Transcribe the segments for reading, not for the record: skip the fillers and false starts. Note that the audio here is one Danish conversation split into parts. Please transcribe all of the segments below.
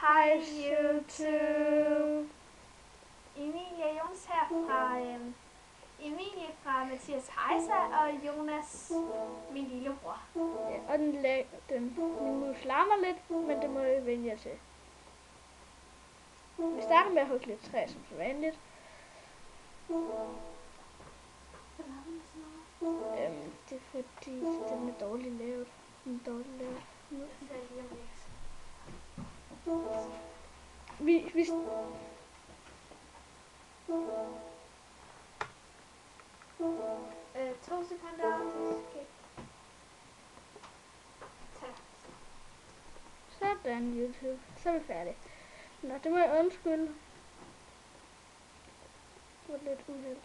Hej YouTube! Emilie og Jonas her fra Emilie fra Mathias Heisa og Jonas, min lillebror. Ja, og min mus larmer lidt, men det må jeg vende jer til. Vi starter med at hugge lidt træ som så vanligt. Det er fordi den er dårligt lavet. Vi 2 sekunder. Sådan, YouTube. Så er vi færdige. Nå, det må jeg undskylde. Det var lidt uheld.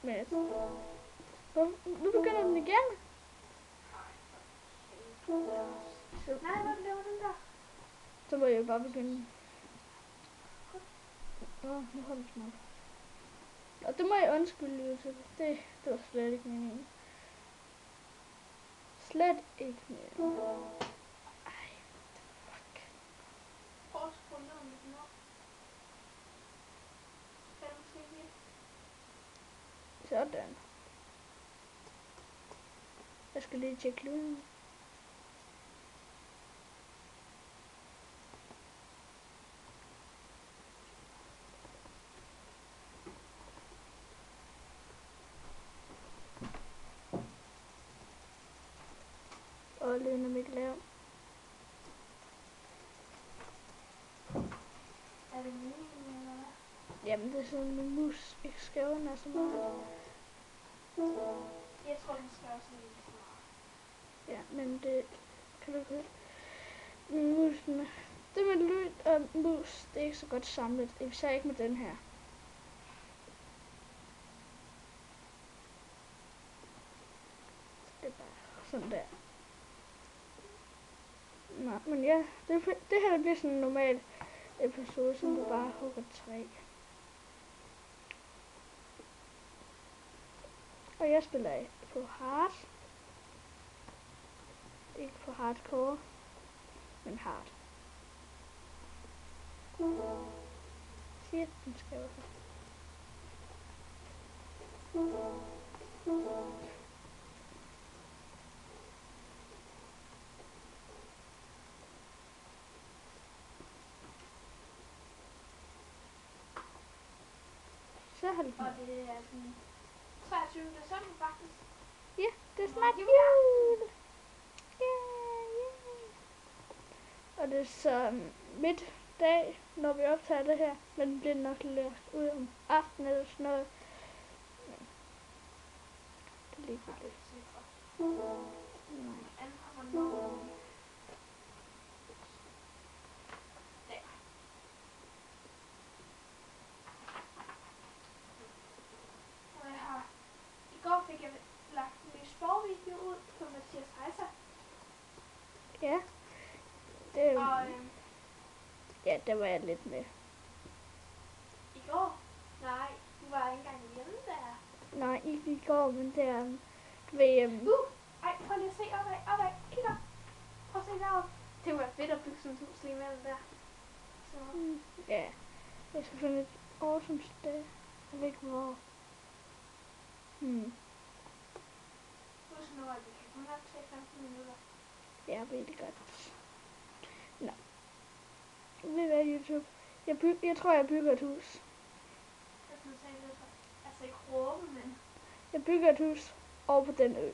Men nu begynder den igen. Nej, hvor laver den der? Så må jeg jo bare begynde. Nu holder den op. Og det må jeg undskylde, YouTube. Det var slet ikke meningen. Slet ikke meningen. Ej, fuck. Prøv at skrue lyden lidt op. Kan du se det? Sådan. Jeg skal lige tjekke lyden. Og lyden er mega lav. Er det meningen eller hvad? Jamen det er sådan en mus ikke skal under så meget. Jeg tror den skal også lige så meget. Ja, men det kan du høre. Musene. Det med lyd og mus, det er ikke så godt samlet. Især ikke med den her. Det er bare sådan der. Nå, men ja, det her det bliver sådan en normal episode, som du bare hugger træ. Og jeg spiller på hard. Ikke på hardcore, men hard. Shit, den skal jo så har det. Og det er den 23. december faktisk. Ja, det er snart jul. Yeah. Og det er så middag, når vi optager det her. Men det bliver nok lidt ud om aftenen eller sådan noget. Det er lige godt. I går fik jeg lagt en ny sporvideo ud på Mathias Heisa. Ja. Det Og ja, der var jeg lidt med. i går? Nej, du var ikke engang hjemme der. Nej, ikke i går, men det er VM. Ej, prøv lige at se opad, kig op. Prøv at se deroppe. Det kunne være fedt at bygge sådan et hus lige imellem der. Så. Ja, jeg skal finde et awesome sted. Jeg ved ikke hvor. Husk nu, at vi kan kun optage 15 minutter. Jeg ved det godt. Nå. Ved du hvad, YouTube? Jeg tror, jeg bygger et hus. Jeg synes lidt, altså ikke råbe, men... Jeg bygger et hus over på den ø.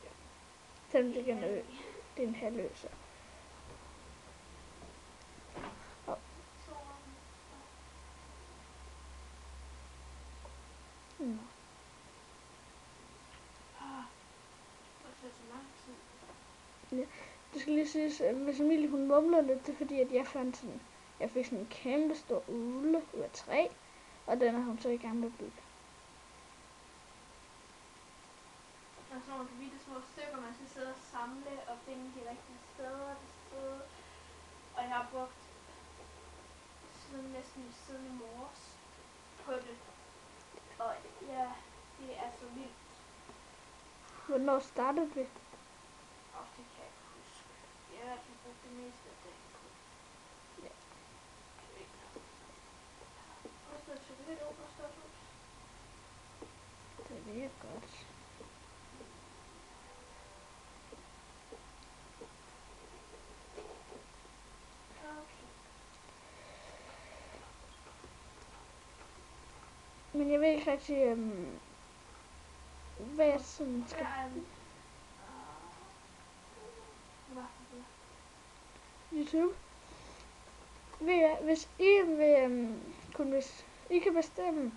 Selvom det ikke er en ø. Det er en halvø, så. Nå. Ja. Det skal lige siges, hvis Emilie hun mumler lidt, det er fordi, at jeg fik sådan en kæmpe stor ugle ud af træ, og den er hun så i gang med at bygge. Og så nogle bitte små stykker, man skal sidde og samle og finde de rigtige steder. Og jeg har brugt næsten siden i morges på det. Og ja, det er så vildt. Hvornår startede vi? Og det kan jeg ikke huske. Jeg har i hvert fald brugt det meste af dagen på. Det er godt. Okay. Men jeg ved ikke rigtig, hvad jeg sådan skal... Hvad for det? YouTube. Ved jeg, hvis I vil, hvis I kan bestemme,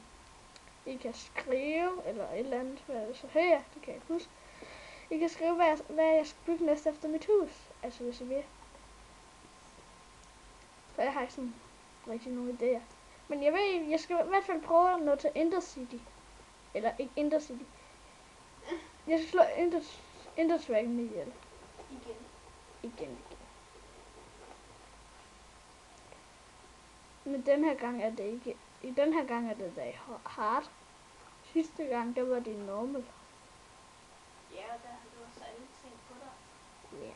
I kan skrive, eller et eller andet, hvad er det så her, det kan jeg ikke huske. I kan skrive, hvad jeg skal bygge næste efter mit hus, altså hvis I vil. For jeg har ikke sådan rigtig nogen idéer. Men jeg ved, jeg skal i hvert fald prøve at nå til Intercity. Eller ikke Intercity. Jeg skal slå Enderdragon ihjel. Igen. Men den her gang er det ikke. I den her gang er det da hard. Sidste gang, der var det normal. Ja, og der havde du også alle ting på dig. Ja.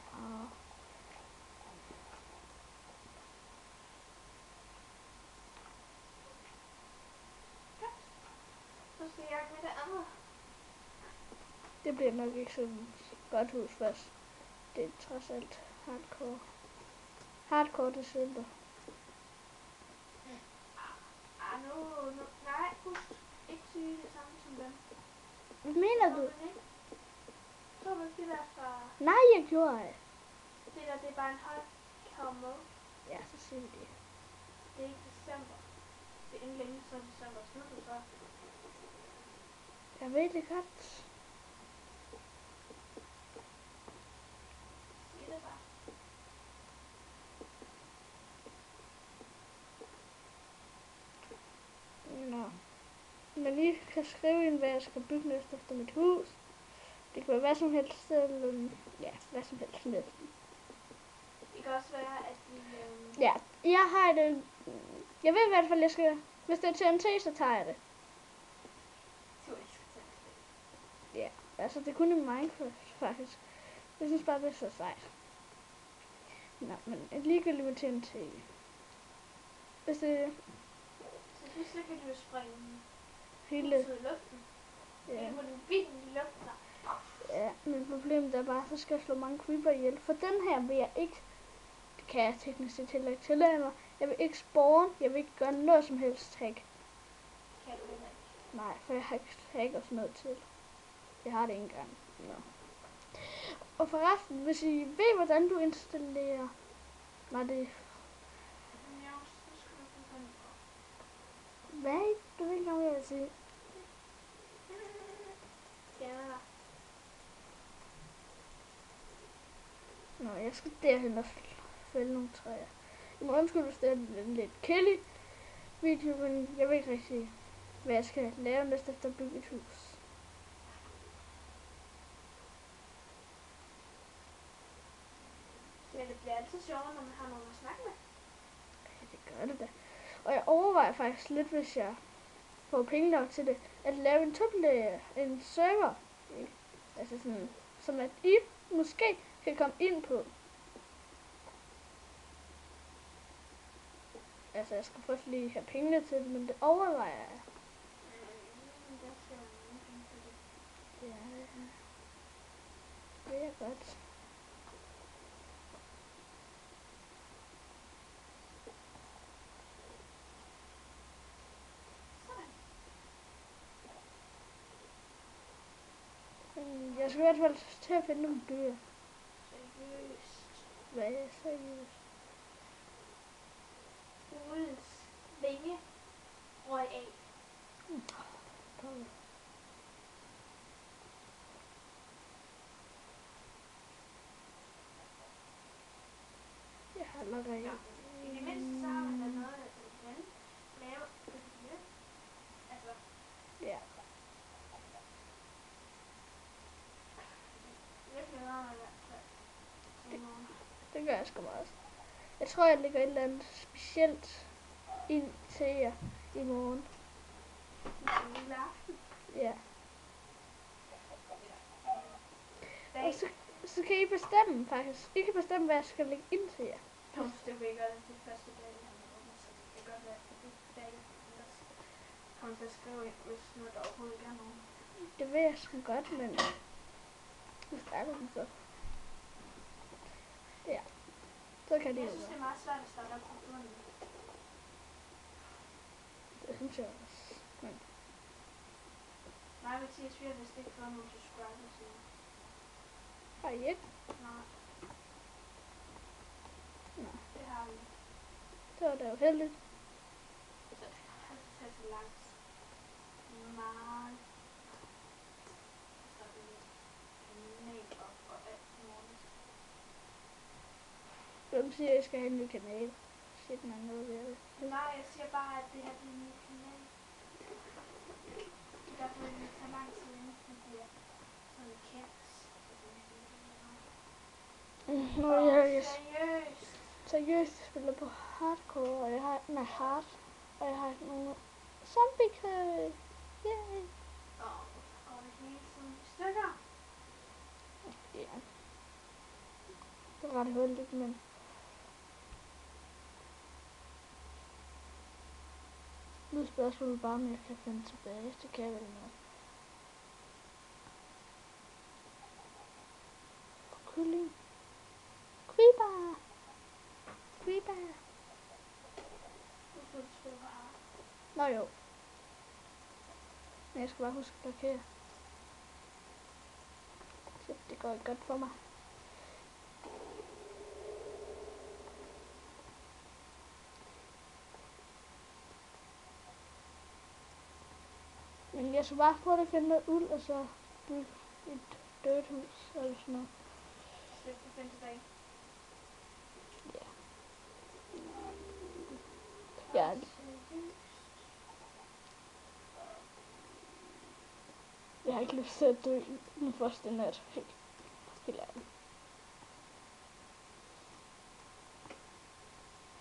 Så skal jeg med det andet. Det bliver nok ikke sådan godt hus først. Det er trods alt hardcore. Hardcore det simpelt. Nej, husk ikke sige det samme som dem. Hvad mener du? Så du ikke det der fra... Nej, jeg gjorde det. Det er bare en hardcore mode. Ja, så siger vi det. Det er ikke december. Det er inden længe, så december slutter så. Jeg ved det godt. Sig det bare. Nå. Men I kan skrive ind, hvad jeg skal bygge næste efter mit hus. Det kan være hvad som helst, eller ja, hvad som helst næsten. Det kan også være, at vi... Ja, jeg har det. Jeg ved i hvert fald, jeg skal... Hvis det er TNT, så tager jeg det. Du elsker TNT. Ja, altså det er kun i Minecraft, faktisk. Jeg synes bare, det er så sejt. Nå, men ligegyldigt med TNT. Hvis det... Så kan du jo springe Hele... ud i luften. Ja. Helt på den vilde luft der. Ja, men problemet er bare, så skal jeg slå mange creeper ihjel. For den her vil jeg ikke... Det kan jeg teknisk set heller ikke tillade mig. Jeg vil ikke spawn. Jeg vil ikke gøre noget som helst hack. Kan du heller ikke. Nej, for jeg har ikke hack og sådan noget til. Jeg har det ikke engang. No. Og forresten, hvis I ved, hvordan du installerer... Var det... Ja, så skal du få den op. Hvad? Du ved ikke, hvad jeg vil sige. Ja, Nå, jeg skal derhen og fælde nogle træer. Jeg må undskylde, hvis det er en lidt kedelig video, men jeg ved ikke rigtig, hvad jeg skal lave næste efter at bygge et hus. men det bliver altid sjovere, når man har nogen at snakke med. Ja, det gør det da. Og jeg overvejer faktisk lidt, hvis jeg får penge nok til det, at lave en server. Altså sådan, som at I måske kan komme ind på. Altså, jeg skal først lige have pengene til det, men det overvejer jeg. Der skal være nogen penge til det. Ja, det er godt. Jeg skal i hvert fald til at finde nogle dyr. Seriøst. Hvad er seriøst? Udes vinge røg af. Jeg har allerede... Ja. I det mindste så har man da noget, der kan lave lidt. Altså, Ja. lidt bedre i hvert fald. Det gør jeg sgu meget. Jeg tror, jeg lægger et eller andet specielt ind til jer i morgen. En lille aften. Ja. Dag. Og så kan I bestemme faktisk. I kan bestemme, hvad jeg skal lægge ind til jer. Det vil jeg gøre det første dag, han åbner, så det kan godt være, at det dag, ellers kommer til at skrive ind, hvis noget der overhovedet ikke er nogen. Det ved jeg sgu godt, men nu starter den så. Ja, så kan det Jeg jo synes, det være. er meget svært at starte op på bunden. Det synes jeg også. Men Nej, Mathias, vi har vist ikke fået nogen subscribers endnu. har I ikke? Nej. Nå, Det har vi. det var da jo heldigt. Så det tager så langt. Meget. Så er det kanal op og alt muligt. Hvem siger, at jeg skal have en ny kanal? Shit, man, noget ved det. Nej, jeg siger bare, at det her det er en ny kanal. Derfor vil det tage lang tid, inden den bliver sådan kendt. Nå, jeg Seriøst. seriøst spiller på hardcore, og jeg har, hard, og jeg har nogle zombie-kø. Yay! Hvorfor går det hele tiden i stykker? Ja. Det er ret heldigt, men nu er spørgsmålet bare, om jeg kan finde tilbage. Det kan jeg vel nok. Kylling. Creeper. Creeper. Hvorfor du spiller her? Nå jo. Men jeg skal bare huske at blokere. Så det går ikke godt for mig. Men jeg skal bare prøve at finde noget uld, og så bygge et dødt hus eller sådan noget. Så du kan finde tilbage. Ja, jeg har ikke lyst til at dø den første nat. Helt ærligt.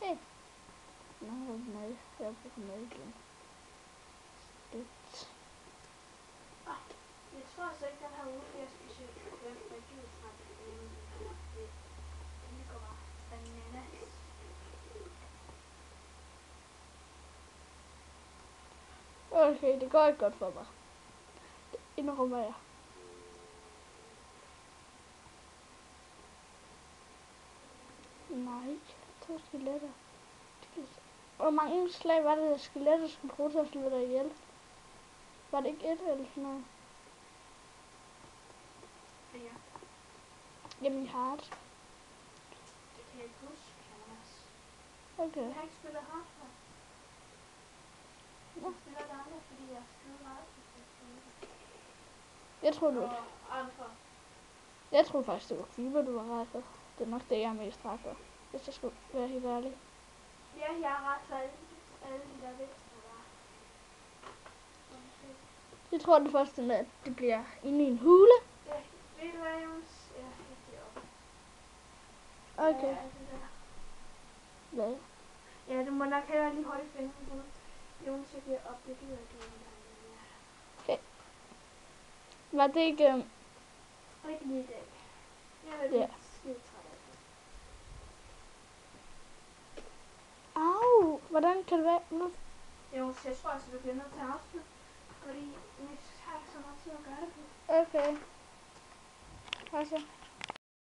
Hey. Nej, jeg bruger med igen. Lidt. Jeg tror altså ikke, den her uge bliver specielt kønt, for jeg gider snart inden den her. Det går bare bananas. Okay, det går ikke godt for mig. Det indrømmer jeg. Nej, 2 skeletter. Hvor mange slag var det, at skeletter skulle bruge til at slå dig ihjel? Var det ikke 1 eller sådan noget? Ja, Jamen, jeg har det. det kan jeg ikke huske, Jonas. Okay. Jeg har ikke spillet hardcore. Nå. Jeg spiller det andre, fordi jeg er skide meget. Jeg tror du. Og andre. Jeg tror faktisk, det var Creeper, du var ret for. Det er nok det, jeg er mest ret for. Hvis jeg skulle være helt ærlig. Ja, jeg er ret for alle de der vækster, der. Jeg tror, det første med, at det bliver inde i en hule. Ja, ved du hvad, Jonas? Ja, jeg giver op. Okay. Ja, det der. Hvad? Ja, du må nok hellere lige holde fingrene på. Jonas, jeg giver op. Det gider ikke noget der. Okay. Var det ikke... Ikke lige i dag. Jeg er Ja. lidt skide træt af det. Au! Hvordan kan det være? Jonas, jeg tror altså, du bliver nødt til at afslutte. Fordi vi har så meget tid at gøre det på. Okay. Altså.